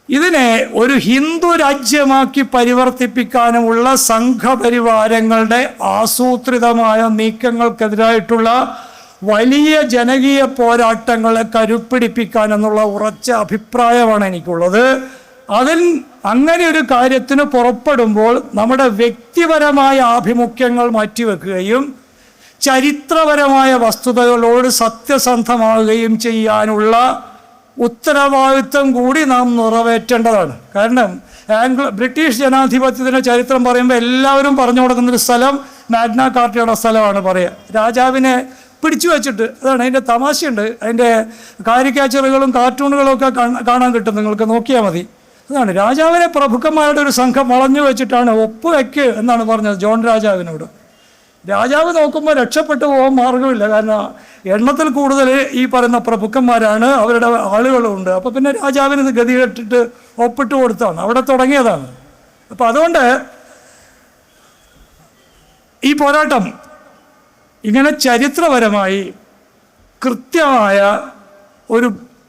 ഇതിനെ ഒരു ഹിന്ദു രാജ്യമാക്കി പരിവർത്തിപ്പിക്കാനുമുള്ള സംഘപരിവാരങ്ങളുടെ ആസൂത്രിതമായ നീക്കങ്ങൾക്കെതിരായിട്ടുള്ള വലിയ ജനകീയ പോരാട്ടങ്ങളെ കരുപ്പിടിപ്പിക്കാൻ എന്നുള്ള ഉറച്ച അഭിപ്രായമാണ് എനിക്കുള്ളത്. അങ്ങനെ ഒരു കാര്യത്തിന് പുറപ്പെടുമ്പോൾ നമ്മുടെ വ്യക്തിപരമായ ആഭിമുഖ്യങ്ങൾ മാറ്റിവെക്കുകയും ചരിത്രപരമായ വസ്തുതകളോട് സത്യസന്ധമാവുകയും ചെയ്യാനുള്ള ഉത്തരവാദിത്വം കൂടി നാം നിറവേറ്റേണ്ടതാണ്. കാരണം ബ്രിട്ടീഷ് ജനാധിപത്യത്തിൻ്റെ ചരിത്രം പറയുമ്പോൾ എല്ലാവരും പറഞ്ഞു കൊടുക്കുന്നൊരു സ്ഥലം മാഗ്ന കാർട്ടയുടെ സ്ഥലമാണ് പറയുക. രാജാവിനെ പിടിച്ചു വെച്ചിട്ട്, അതാണ് അതിൻ്റെ തമാശയുണ്ട്. അതിൻ്റെ കാരിക്കാച്ചറുകളും കാർട്ടൂണുകളും ഒക്കെ കാണാൻ കിട്ടും, നിങ്ങൾക്ക് നോക്കിയാൽ മതി. അതാണ് രാജാവിനെ പ്രഭുക്കന്മാരുടെ ഒരു സംഘം വളഞ്ഞു വെച്ചിട്ടാണ് ഒപ്പുവെക്ക് എന്നാണ് പറഞ്ഞത് ജോൺ രാജാവിനോട്. രാജാവ് നോക്കുമ്പോൾ രക്ഷപ്പെട്ടു പോകാൻ മാർഗമില്ല, കാരണം എണ്ണത്തിൽ കൂടുതൽ ഈ പറയുന്ന പ്രഭുക്കന്മാരാണ്, അവരുടെ ആളുകളുണ്ട്. അപ്പോൾ പിന്നെ രാജാവിന് ഗതി കെട്ടിട്ട് ഒപ്പിട്ട് കൊടുത്താണ്, അവിടെ തുടങ്ങിയതാണ്. അപ്പോൾ അതുകൊണ്ട് ഈ പോരാട്ടം ഇങ്ങനെ ചരിത്രപരമായി കൃത്യമായ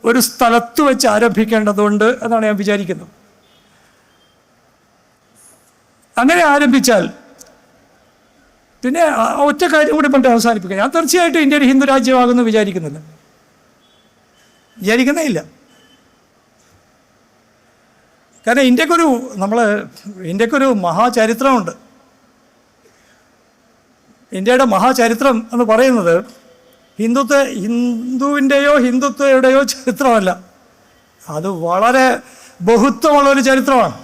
ഒരു സ്ഥലത്ത് വെച്ച് ആരംഭിക്കേണ്ടതുണ്ട് എന്നാണ് ഞാൻ വിചാരിക്കുന്നത്. അങ്ങനെ ആരംഭിച്ചാൽ പിന്നെ ഒറ്റ കാര്യം കൂടി പറഞ്ഞിട്ട് അവസാനിപ്പിക്കുക. ഞാൻ തീർച്ചയായിട്ടും ഇന്ത്യ ഒരു ഹിന്ദു രാജ്യമാകുമെന്ന് വിചാരിക്കുന്നില്ല. കാരണം ഇന്ത്യക്കൊരു മഹാചരിത്രമുണ്ട്. ഇന്ത്യയുടെ മഹാചരിത്രം എന്ന് പറയുന്നത് ഹിന്ദുത്വയുടെയോ ചരിത്രമല്ല, അത് വളരെ ബഹുത്വമുള്ളൊരു ചരിത്രമാണ്.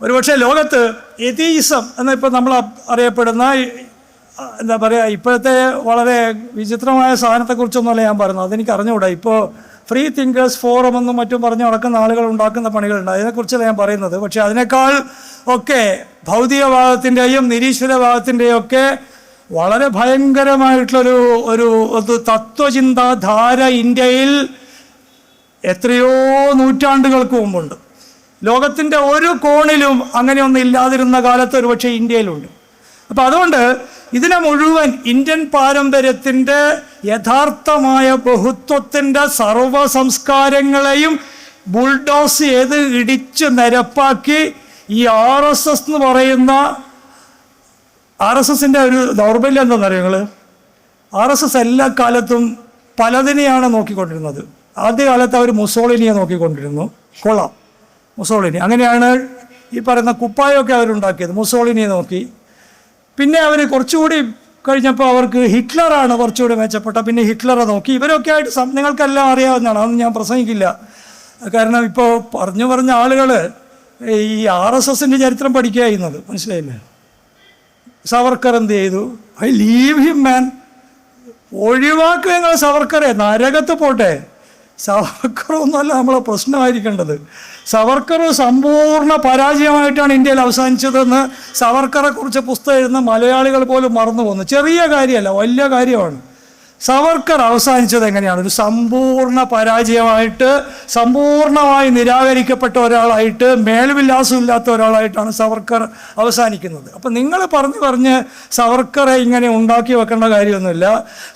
ഒരുപക്ഷെ ലോകത്ത് എതീസം എന്നിപ്പോൾ നമ്മൾ അറിയപ്പെടുന്ന എന്താ പറയുക, ഇപ്പോഴത്തെ വളരെ വിചിത്രമായ സാധനത്തെക്കുറിച്ചൊന്നുമല്ല ഞാൻ പറയുന്നത്, അതെനിക്ക് അറിഞ്ഞുകൂടാ. ഇപ്പോൾ ഫ്രീ തിങ്കേഴ്സ് ഫോറം എന്നും മറ്റും പറഞ്ഞ് നടക്കുന്ന ആളുകൾ ഉണ്ടാക്കുന്ന പണികളുണ്ട്, അതിനെക്കുറിച്ചല്ല ഞാൻ പറയുന്നത്. പക്ഷേ അതിനേക്കാൾ ഒക്കെ ഭൗതികവാദത്തിൻ്റെയും നിരീശ്വരവാദത്തിൻ്റെയും ഒക്കെ വളരെ ഭയങ്കരമായിട്ടുള്ളൊരു തത്വചിന്താധാര ഇന്ത്യയിൽ എത്രയോ നൂറ്റാണ്ടുകൾക്ക് മുമ്പുണ്ട്. ലോകത്തിൻ്റെ ഒരു കോണിലും അങ്ങനെയൊന്നും ഇല്ലാതിരുന്ന കാലത്ത് ഒരുപക്ഷെ ഇന്ത്യയിലുണ്ട്. അപ്പം അതുകൊണ്ട് ഇതിനെ മുഴുവൻ ഇന്ത്യൻ പാരമ്പര്യത്തിൻ്റെ യഥാർത്ഥമായ ബഹുത്വത്തിൻ്റെ സർവ്വ സംസ്കാരങ്ങളെയും ബുൾഡോസ് ചെയ്ത് ഇടിച്ച് നിരപ്പാക്കി ഈ RSS എന്ന് പറയുന്ന RSSൻ്റെ ഒരു ദൗർബല്യം എന്താണെന്നറിയോ നിങ്ങൾ? RSS എല്ലാ കാലത്തും പലതിനെയാണ് നോക്കിക്കൊണ്ടിരുന്നത്. ആദ്യകാലത്ത് അവർ മുസോളിനിയെ നോക്കിക്കൊണ്ടിരുന്നു, കൊള്ളാം മുസോളിനി. അങ്ങനെയാണ് ഈ പറയുന്ന കുപ്പായമൊക്കെ അവരുണ്ടാക്കിയത്, മുസോളിനിയെ നോക്കി. പിന്നെ അവർ കുറച്ചുകൂടി കഴിഞ്ഞപ്പോൾ അവർക്ക് ഹിറ്റ്ലറാണ് കുറച്ചുകൂടി മെച്ചപ്പെട്ട, പിന്നെ ഹിറ്റ്ലറെ നോക്കി. ഇവരൊക്കെ ആയിട്ട് നിങ്ങൾക്കെല്ലാം അറിയാവുന്നതാണ്, അതൊന്നും ഞാൻ പ്രസംഗിക്കില്ല. കാരണം ഇപ്പോൾ പറഞ്ഞ ആളുകൾ ഈ RSSൻ്റെ ചരിത്രം പഠിക്കുക ചെയ്യുന്നത്, മനസ്സിലായില്ലേ? സവർക്കർ എന്ത് ചെയ്തു? ഐ ലീവ് ഹിം മാൻ, ഒഴിവാക്കുക നിങ്ങൾ സവർക്കറെ, നരകത്ത് പോട്ടെ. സവർക്കറൊന്നുമല്ല നമ്മളെ പ്രശ്നമായിരിക്കേണ്ടത്. സവർക്കർ സമ്പൂർണ്ണ പരാജയമായിട്ടാണ് ഇന്ത്യയിൽ അവസാനിച്ചതെന്ന് സവർക്കറെ കുറിച്ച് പുസ്തകം എഴുതുന്ന മലയാളികൾ പോലും മറന്നു പോകുന്നു. ചെറിയ കാര്യമല്ല, വലിയ കാര്യമാണ്. സവർക്കർ അവസാനിച്ചത് എങ്ങനെയാണ്? ഒരു സമ്പൂർണ്ണ പരാജയമായിട്ട്, സമ്പൂർണ്ണമായി നിരാകരിക്കപ്പെട്ട ഒരാളായിട്ട്, മേൽവിലാസമില്ലാത്ത ഒരാളായിട്ടാണ് സവർക്കർ അവസാനിക്കുന്നത്. അപ്പം നിങ്ങൾ പറഞ്ഞ് സവർക്കറെ ഇങ്ങനെ ഉണ്ടാക്കി വെക്കേണ്ട കാര്യമൊന്നുമില്ല.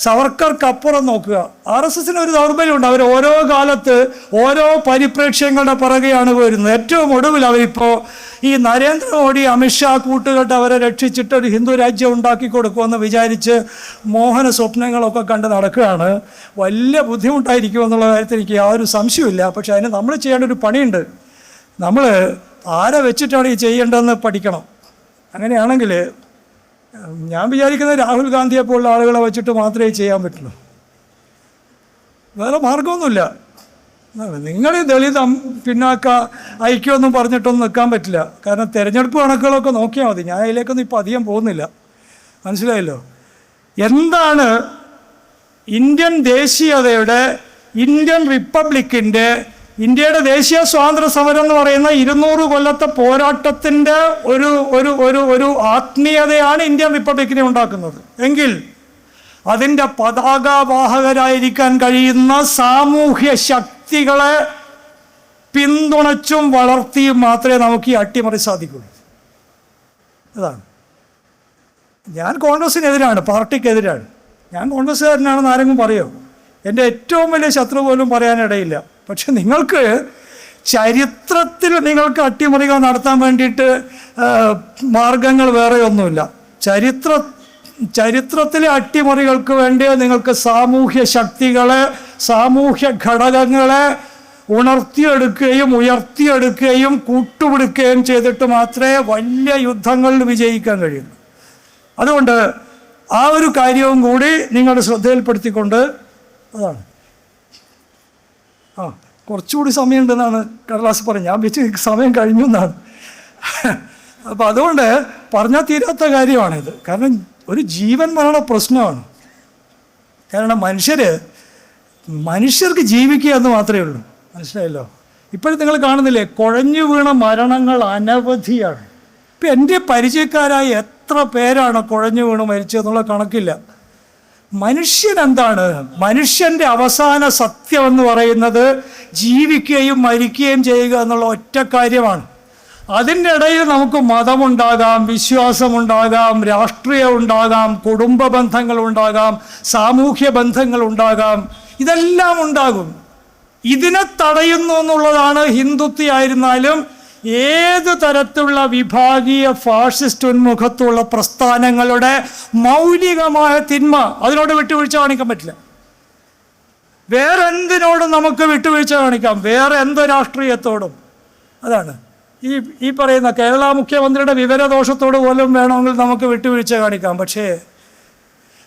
സവർക്കർക്കപ്പുറം നോക്കുക. RSSന് ഒരു ദൗർബല്യമുണ്ട്, അവർ ഓരോ കാലത്ത് ഓരോ പരിപ്രേക്ഷ്യങ്ങളുടെ പിറകെയാണ് വരുന്നത്. ഏറ്റവും ഒടുവിൽ അവരിപ്പോൾ ഈ നരേന്ദ്രമോദി അമിത്ഷാ കൂട്ടുകെട്ട് അവരെ രക്ഷിച്ചിട്ട് ഒരു ഹിന്ദു രാജ്യം ഉണ്ടാക്കി കൊടുക്കുമെന്ന് വിചാരിച്ച് മോഹന സ്വപ്നങ്ങളൊക്കെ കണ്ട് നടക്കുകയാണ്. വലിയ ബുദ്ധിമുട്ടായിരിക്കും എന്നുള്ള കാര്യത്തിൽ എനിക്ക് യാതൊരു സംശയമില്ല. പക്ഷെ അതിന് നമ്മൾ ചെയ്യേണ്ട ഒരു പണിയുണ്ട്. നമ്മൾ ആരെ വെച്ചിട്ടാണ് ഈ ചെയ്യേണ്ടതെന്ന് പഠിക്കണം. അങ്ങനെയാണെങ്കിൽ ഞാൻ വിചാരിക്കുന്നത് രാഹുൽ ഗാന്ധിയെ പോലുള്ള ആളുകളെ വെച്ചിട്ട് മാത്രമേ ചെയ്യാൻ പറ്റുള്ളൂ. വേറെ മാർഗമൊന്നുമില്ല. നിങ്ങൾ ഈ ദളിത് പിന്നാക്ക ഐക്യമൊന്നും പറഞ്ഞിട്ടൊന്നും നിൽക്കാൻ പറ്റില്ല. കാരണം തിരഞ്ഞെടുപ്പ് കണക്കുകളൊക്കെ നോക്കിയാൽ മതി. ഞാൻ അതിലേക്കൊന്നും ഇപ്പോൾ അധികം പോകുന്നില്ല. മനസ്സിലായല്ലോ? എന്താണ് ഇന്ത്യൻ ദേശീയതയുടെ, ഇന്ത്യൻ റിപ്പബ്ലിക്കിൻ്റെ, ഇന്ത്യയുടെ ദേശീയ സ്വാതന്ത്ര്യ സമരം എന്ന് പറയുന്ന 200 കൊല്ലത്തെ പോരാട്ടത്തിൻ്റെ ഒരു ഒരു ഒരു ഒരു ആത്മീയതയാണ് ഇന്ത്യൻ റിപ്പബ്ലിക്കിനെ ഉണ്ടാക്കുന്നത് എങ്കിൽ അതിൻ്റെ പതാകവാഹകരായിരിക്കാൻ കഴിയുന്ന സാമൂഹ്യ ശക്തികളെ പിന്തുണച്ചും വളർത്തിയും മാത്രമേ നമുക്ക് ഈ അട്ടിമറി സാധിക്കുള്ളൂ. അതാണ്. ഞാൻ കോൺഗ്രസിനെതിരാണ്, പാർട്ടിക്കെതിരാണ്. ഞാൻ കോൺഗ്രസ്സുകാരനാണെന്ന് ആരെങ്കിലും പറയോ? എൻ്റെ ഏറ്റവും വലിയ ശത്രു പോലും പറയാനിടയില്ല. പക്ഷെ നിങ്ങൾക്ക് ചരിത്രത്തിൽ നിങ്ങൾക്ക് അട്ടിമറികൾ നടത്താൻ വേണ്ടിയിട്ട് മാർഗങ്ങൾ വേറെ ഒന്നുമില്ല. ചരിത്രത്തിലെ അട്ടിമറികൾക്ക് വേണ്ടി നിങ്ങൾക്ക് സാമൂഹ്യ ശക്തികളെ, സാമൂഹ്യ ഘടകങ്ങളെ ഉയർത്തിയെടുക്കുകയും കൂട്ടുപിടിക്കുകയും ചെയ്തിട്ട് മാത്രമേ വലിയ യുദ്ധങ്ങളിൽ വിജയിക്കാൻ കഴിയുള്ളൂ. അതുകൊണ്ട് ആ ഒരു കാര്യവും കൂടി നിങ്ങളുടെ ശ്രദ്ധയിൽപ്പെടുത്തിക്കൊണ്ട്, അതാണ്. കുറച്ചുകൂടി സമയമുണ്ടെന്നാണ് കടലാസ് പറഞ്ഞത്. ഞാൻ വെച്ച് സമയം കഴിഞ്ഞു എന്നാണ്. അപ്പം അതുകൊണ്ട് പറഞ്ഞാൽ തീരാത്ത കാര്യമാണിത്. കാരണം ഒരു ജീവൻ മരണ പ്രശ്നമാണ്. കാരണം മനുഷ്യർക്ക് ജീവിക്കുക എന്ന് മാത്രമേ ഉള്ളൂ. മനസ്സിലായല്ലോ? ഇപ്പോഴും നിങ്ങൾ കാണുന്നില്ലേ, കുഴഞ്ഞു വീണ മരണങ്ങൾ അനവധിയാണ്. ഇപ്പം എൻ്റെ പരിചയക്കാരായ എത്ര പേരാണ് കുഴഞ്ഞു വീണ് മരിച്ചതെന്നുള്ള കണക്കില്ല. മനുഷ്യൻ എന്താണ്? മനുഷ്യൻ്റെ അവസാന സത്യം എന്ന് പറയുന്നത് ജീവിക്കുകയും മരിക്കുകയും ചെയ്യുക എന്നുള്ള ഒറ്റ കാര്യമാണ്. അതിൻ്റെ ഇടയിൽ നമുക്ക് മതമുണ്ടാകാം, വിശ്വാസമുണ്ടാകാം, രാഷ്ട്രീയം ഉണ്ടാകാം, കുടുംബ ബന്ധങ്ങളുണ്ടാകാം, സാമൂഹ്യ ബന്ധങ്ങളുണ്ടാകാം, ഇതെല്ലാം ഉണ്ടാകും. ഇതിനെ തടയുന്നു എന്നുള്ളതാണ് ഹിന്ദുത്വമായിരുന്നാലും ഏത് തരത്തിലുള്ള വിഭാഗീയ ഫാഷിസ്റ്റ് ഉന്മുഖത്തുള്ള പ്രസ്ഥാനങ്ങളുടെ മൗലികമായ തിന്മ. അതിനോട് വിട്ടുവീഴ്ച കാണിക്കാൻ പറ്റില്ല. വേറെ എന്തിനോടും നമുക്ക് വിട്ടുവീഴ്ച കാണിക്കാം, വേറെ എന്ത് രാഷ്ട്രീയത്തോടും. അതാണ് ഈ പറയുന്ന കേരള മുഖ്യമന്ത്രിയുടെ വിവരദോഷത്തോട് പോലും വേണമെങ്കിൽ നമുക്ക് വിട്ടുവീഴ്ച കാണിക്കാം. പക്ഷേ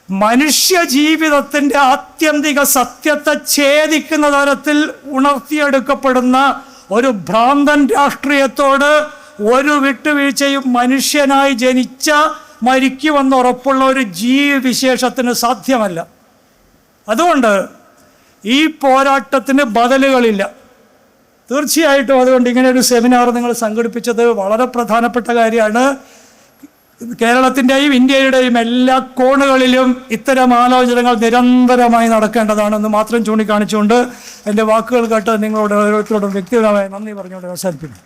മനുഷ്യ ജീവിതത്തിൻ്റെ ആത്യന്തിക സത്യത്തെ ഛേദിക്കുന്ന തരത്തിൽ ഉണർത്തിയെടുക്കപ്പെടുന്ന ഒരു ഭ്രാന്തൻ രാഷ്ട്രീയത്തോട് ഒരു വിട്ടുവീഴ്ചയും മനുഷ്യനായി ജനിച്ച മരിക്കുമെന്ന് ഉറപ്പുള്ള ഒരു ജീവിവിശേഷത്തിന് സാധ്യമല്ല. അതുകൊണ്ട് ഈ പോരാട്ടത്തിന് ബദലുകളില്ല. തീർച്ചയായിട്ടും അതുകൊണ്ട് ഇങ്ങനെ ഒരു സെമിനാർ നിങ്ങൾ സംഘടിപ്പിച്ചത് വളരെ പ്രധാനപ്പെട്ട കാര്യമാണ്. കേരളത്തിൻ്റെയും ഇന്ത്യയുടെയും എല്ലാ കോണുകളിലും ഇത്തരം ആലോചനകൾ നിരന്തരമായി നടക്കേണ്ടതാണെന്ന് മാത്രം ചൂണ്ടിക്കാണിച്ചുകൊണ്ട് എൻ്റെ വാക്കുകൾ കേട്ട് നിങ്ങളോട് ഓരോരുത്തരോടും വ്യക്തിപരമായി നന്ദി പറഞ്ഞുകൊണ്ട് അവസാനിപ്പിക്കുന്നു.